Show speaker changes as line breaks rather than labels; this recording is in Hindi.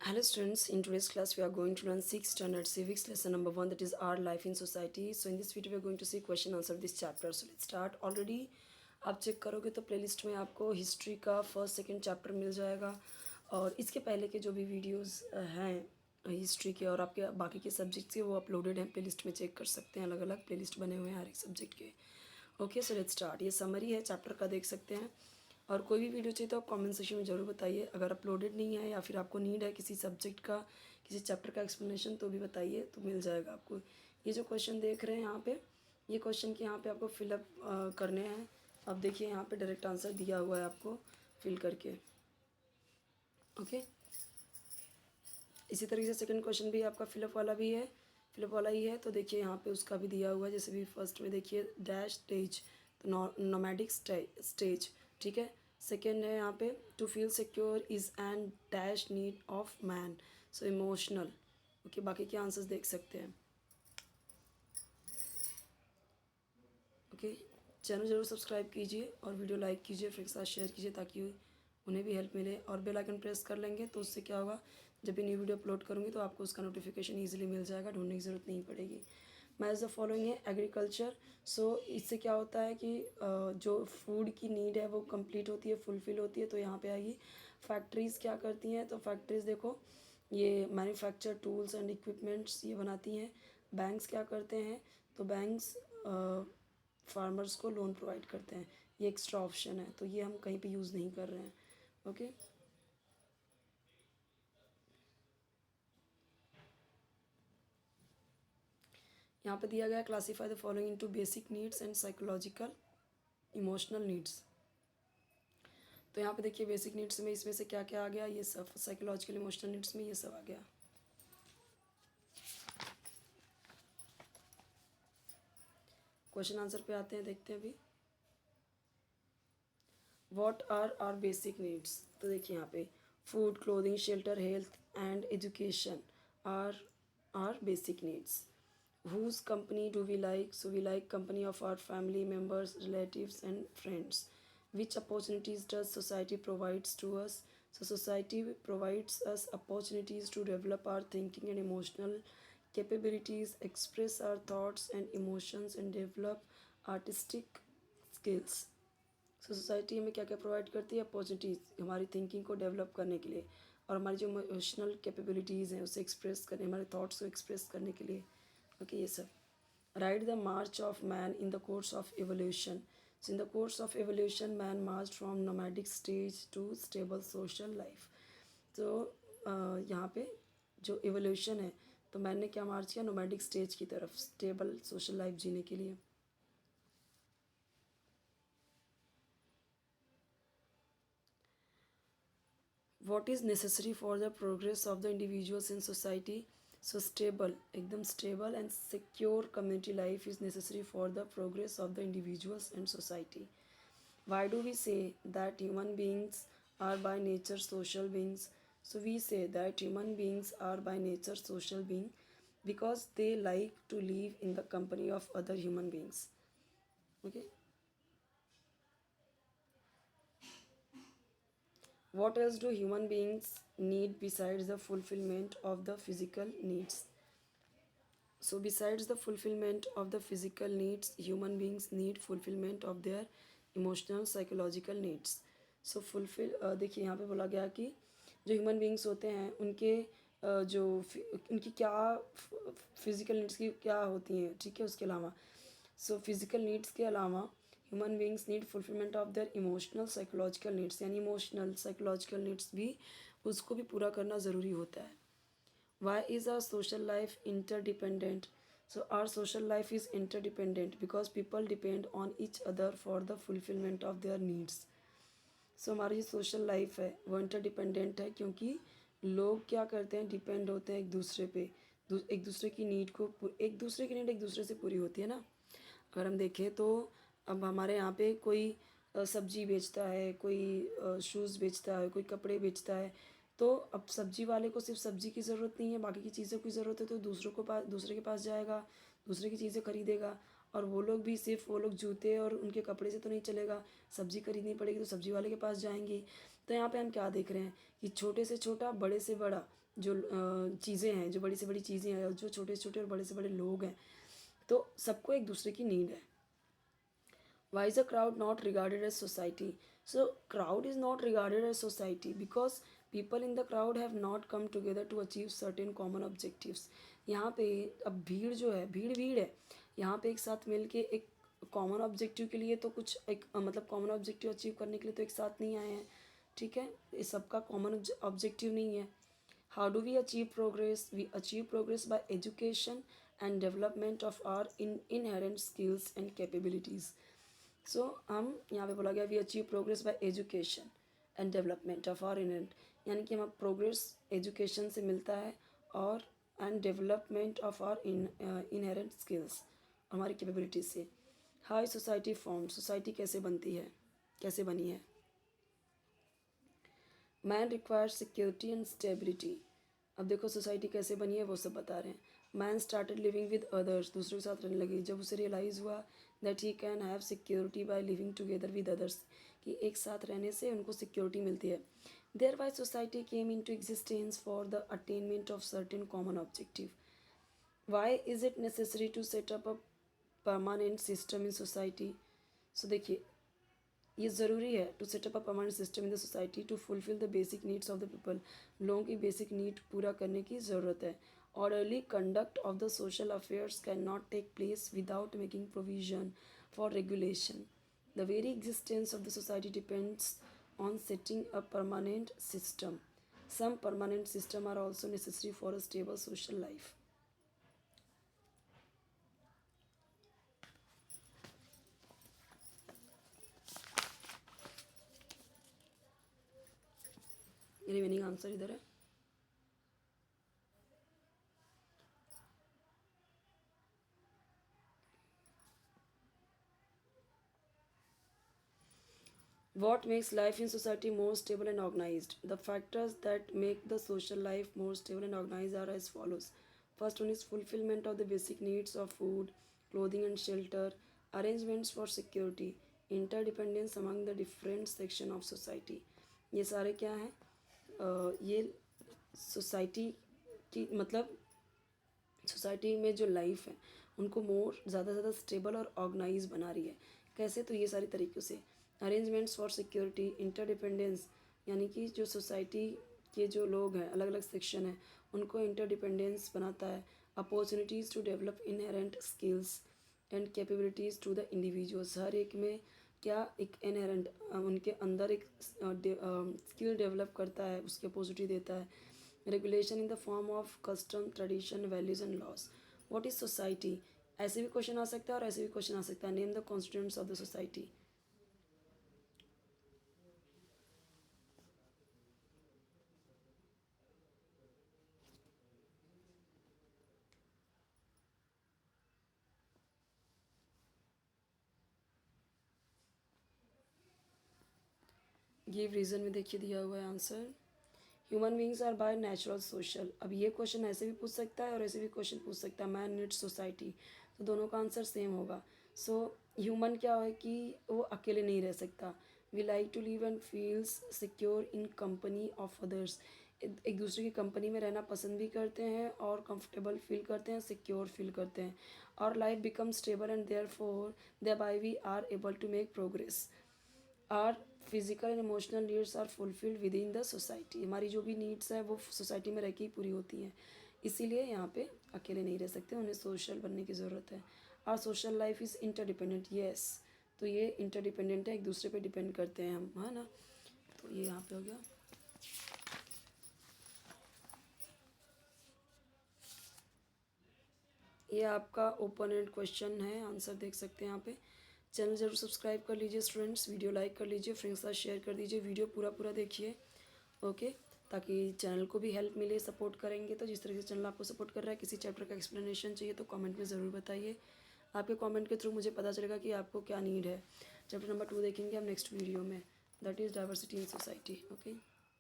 Hello students, in today's class we are going to learn 6th standard civics lesson number 1, that is our life in society. So in this video we are going to see question answer this chapter. So let's start. Already आप चेक करोगे तो प्लेलिस्ट में आपको हिस्ट्री का फर्स्ट सेकंड चैप्टर मिल जाएगा और इसके पहले के जो भी वीडियोस हैं हिस्ट्री के और आपके बाकी के सब्जेक्ट्स के वो अपलोडेड हैं, प्लेलिस्ट में चेक कर सकते हैं। अलग अलग प्लेलिस्ट बने हुए हैं हर एक सब्जेक्ट के। Okay, so let's start. ये समरी है चैप्टर का, देख सकते हैं। और कोई भी वीडियो चाहिए तो आप कमेंट सेक्शन में ज़रूर बताइए। अगर अपलोडेड नहीं है या फिर आपको नीड है किसी सब्जेक्ट का, किसी चैप्टर का एक्सप्लेनेशन, तो भी बताइए, तो मिल जाएगा आपको। ये जो क्वेश्चन देख रहे हैं यहाँ पे, ये क्वेश्चन के यहाँ पे आपको फिलअप करने हैं। अब देखिए यहाँ पे डायरेक्ट आंसर दिया हुआ है आपको फिल करके। ओके, इसी तरीके से सेकंड क्वेश्चन भी आपका फिलअप वाला भी है, फिलअप वाला ही है। तो देखिए यहाँ पे उसका भी दिया हुआ है, जैसे भी फर्स्ट में देखिए डैश स्टेज, तो नोमैडिक स्टेज, ठीक है। सेकेंड है यहाँ पे to feel secure is and dash need of man, so emotional. Okay, बाकी के आंसर्स देख सकते हैं। ओके, चैनल ज़रूर सब्सक्राइब कीजिए और वीडियो लाइक कीजिए, फ्रेंड्स के साथ शेयर कीजिए ताकि उन्हें भी हेल्प मिले। और बेल आइकन प्रेस कर लेंगे तो उससे क्या होगा, जब भी न्यू वीडियो अपलोड करूँगी तो आपको उसका नोटिफिकेशन ईजिली मिल जाएगा, ढूंढने की ज़रूरत नहीं पड़ेगी। मैच द फॉलोइंग है एग्रीकल्चर। सो इससे क्या होता है कि जो फूड की नीड है वो कंप्लीट होती है, फुलफ़िल होती है। तो यहाँ पे आएगी फैक्ट्रीज़ क्या करती हैं, तो फैक्ट्रीज़ देखो ये मैन्युफैक्चर टूल्स एंड इक्विपमेंट्स ये बनाती हैं। बैंक्स क्या करते हैं, तो बैंक्स फार्मर्स को लोन प्रोवाइड करते हैं। ये एक्स्ट्रा ऑप्शन है, तो ये हम कहीं पे यूज़ नहीं कर रहे हैं। ओके, यहाँ पे दिया गया classify the following into basic needs and psychological emotional needs. तो यहाँ पे देखिए बेसिक नीड्स में इसमें से क्या क्या आ गया, ये सब। साइकोलॉजिकल इमोशनल नीड्स में ये सब आ गया। क्वेश्चन आंसर पे आते हैं, देखते हैं अभी। What are our basic needs, तो देखिए यहाँ पे food, clothing, shelter, health and education are basic needs. Whose company do we like? So we like company of our family members, relatives and friends. Which opportunities does society provides to us? So society provides us opportunities to develop our thinking and emotional capabilities, express our thoughts and emotions and develop artistic skills. So society हमें क्या क्या प्रोवाइड करती है, अपॉर्चुनिटीज़ हमारी थिंकिंग को डेवलप करने के लिए और हमारी जो इमोशनल कैपेबिलिटीज़ हैं उसे एक्सप्रेस करने, हमारे थॉट्स को एक्सप्रेस करने के लिए। ओके, ये सब। Right the march of man in the course of evolution. So in the course of evolution man march from nomadic stage to stable social life. तो यहाँ पे जो एवोल्यूशन है, तो मैन ने क्या मार्च किया, नोमैडिक स्टेज की तरफ, स्टेबल सोशल लाइफ जीने के लिए। what is necessary for the progress of the individuals in society? So stable, एकदम stable and secure community life is necessary for the progress of the individuals and society. Why do we say that human beings are by nature social beings? So we say that human beings are by nature social beings because they like to live in the company of other human beings. Okay. What else do human beings need besides the fulfillment of the physical needs? So besides the fulfillment of the physical needs, human beings need fulfillment of their emotional psychological needs. So fulfill देखिए यहाँ पे बोला गया कि जो ह्यूमन बींग्स होते हैं उनके जो उनकी क्या फिज़िकल नीड्स की क्या होती हैं, ठीक है। उसके अलावा सो फिज़िकल नीड्स के अलावा human beings need fulfilment of their emotional psychological needs, यानी इमोशनल साइकोलॉजिकल नीड्स भी उसको भी पूरा करना ज़रूरी होता है। Why is our social life interdependent? So our social life is interdependent because people depend on each other for the fulfillment of their needs. So हमारी जो सोशल लाइफ है वो इंटरडिपेंडेंट है क्योंकि लोग क्या करते हैं, डिपेंड होते हैं एक दूसरे पे, एक दूसरे की नीड को, एक दूसरे की नीड एक दूसरे से पूरी होती है ना। अगर हम देखें तो अब हमारे यहाँ पे कोई सब्जी बेचता है, कोई शूज़ बेचता है, कोई कपड़े बेचता है, तो अब सब्जी वाले को सिर्फ सब्जी की ज़रूरत नहीं है, बाकी की चीज़ों की ज़रूरत है, तो दूसरे के पास जाएगा, दूसरे की चीज़ें खरीदेगा। और वो लोग भी सिर्फ वो लोग जूते और उनके कपड़े से तो नहीं चलेगा, सब्जी खरीदनी पड़ेगी तो सब्जी वाले के पास जाएंगे। तो यहाँ पे हम क्या देख रहे हैं कि छोटे से छोटा बड़े से बड़ा जो चीज़ें हैं, जो बड़ी से बड़ी चीज़ें हैं, और जो छोटे से छोटे और बड़े से बड़े लोग हैं, तो सबको एक दूसरे की नीड है. Why is a crowd not regarded as society? So, crowd is not regarded as society because people in the crowd have not come together to achieve certain common objectives. यहाँ पे अब भीड़ जो है, भीड़ भीड़ है, यहाँ पे एक साथ मिल के एक कॉमन ऑब्जेक्टिव के लिए तो कुछ एक मतलब कॉमन ऑब्जेक्टिव अचीव करने के लिए तो एक साथ नहीं आए हैं. ठीक है, ये सबका कॉमन ऑब्जेक्टिव नहीं है. How do we achieve progress? We achieve progress by education and development of our inherent skills and capabilities. सो हम यहाँ पे बोला गया we achieve progress by education and development of our inherent, यानी कि हमें प्रोग्रेस एजुकेशन से मिलता है और and development of our inherent skills, हमारी कैपेबिलिटी से. हाई सोसाइटी फॉर्म, सोसाइटी कैसे बनती है, कैसे बनी है. Man require security and stability. अब देखो सोसाइटी कैसे बनी है वो सब बता रहे हैं. Man started living with others, दूसरों के साथ रहने लगी जब उसे रियलाइज़ हुआ that he can have security by living together with others, कि एक साथ रहने से उनको सिक्योरिटी मिलती है. Thereby society came into existence for the attainment of certain common objective. Why is it necessary to set up a permanent system in society. So देखिए ये ज़रूरी है to setup a permanent system in the society to fulfil the basic needs of the people. लोगों की बेसिक नीड पूरा करने की ज़रूरत है. Orderly conduct of the social affairs can not take place without making provision for regulation. The very existence of the society depends on setting a permanent system. Some permanent system are also necessary for a stable social life. Remaining answer इधर है. What makes life in society more stable and organized? The factors that make the social life more stable and organized are as follows. First one is fulfillment of the basic needs of food, clothing and shelter, arrangements for security, interdependence among the different section of society. ये सारे क्या हैं? ये सोसाइटी की मतलब सोसाइटी में जो लाइफ है उनको मोर ज़्यादा से ज़्यादा स्टेबल और ऑर्गेनाइज बना रही है. कैसे? तो ये सारी तरीक़ों से. अरेंजमेंट्स फॉर सिक्योरिटी, इंटरडिपेंडेंस, यानी कि जो सोसाइटी के जो लोग हैं अलग अलग सेक्शन हैं उनको इंटरडिपेंडेंस बनाता है. Opportunities to develop inherent skills and capabilities to the individuals. हर एक में क्या एक इनहेरेंट उनके अंदर एक स्किल डेवलप करता है, उसकी अपॉर्चुनिटी देता है. Regulation in the form of custom, tradition, values and loss. What is society? ऐसे भी क्वेश्चन आ सकता है और ऐसे भी क्वेश्चन आ सकता है. Name the constituents of the society. Give reason में देखिए दिया हुआ है answer. Human beings are by natural social. अब ये क्वेश्चन ऐसे भी पूछ सकता है और ऐसे भी क्वेश्चन पूछ सकता है. मैन नीड्स सोसाइटी, तो दोनों का आंसर सेम होगा. सो ह्यूमन क्या है कि वो अकेले नहीं रह सकता. We like to live and feels secure in company of others. एक दूसरे की कंपनी में रहना पसंद भी करते हैं और कंफर्टेबल फील करते हैं, सिक्योर फील करते हैं. और life become stable and therefore thereby we are able to make progress. Our physical and emotional needs are fulfilled within the society. हमारी जो भी नीड्स है वो सोसाइटी में रह के ही पूरी होती हैं. इसीलिए यहाँ पे अकेले नहीं रह सकते, उन्हें सोशल बनने की ज़रूरत है. Our social life is interdependent. Yes, तो ये इंटरडिपेंडेंट है, एक दूसरे पे डिपेंड करते हैं हम, है ना. तो ये यहाँ पे हो गया. ये आपका ओपन एंड क्वेश्चन है, आंसर देख सकते हैं यहाँ पे. चैनल ज़रूर सब्सक्राइब कर लीजिए स्टूडेंट्स. वीडियो लाइक कर लीजिए, फ्रेंड्स के साथ शेयर कर दीजिए. वीडियो पूरा पूरा देखिए, ओके, ताकि चैनल को भी हेल्प मिले. सपोर्ट करेंगे तो जिस तरह से चैनल आपको सपोर्ट कर रहा है. किसी चैप्टर का एक्सप्लेनेशन चाहिए तो कमेंट में ज़रूर बताइए. आपके कमेंट के थ्रू मुझे पता चलेगा कि आपको क्या नीड है. चैप्टर नंबर 2 देखेंगे हम नेक्स्ट वीडियो में, that is diversity in society. Okay.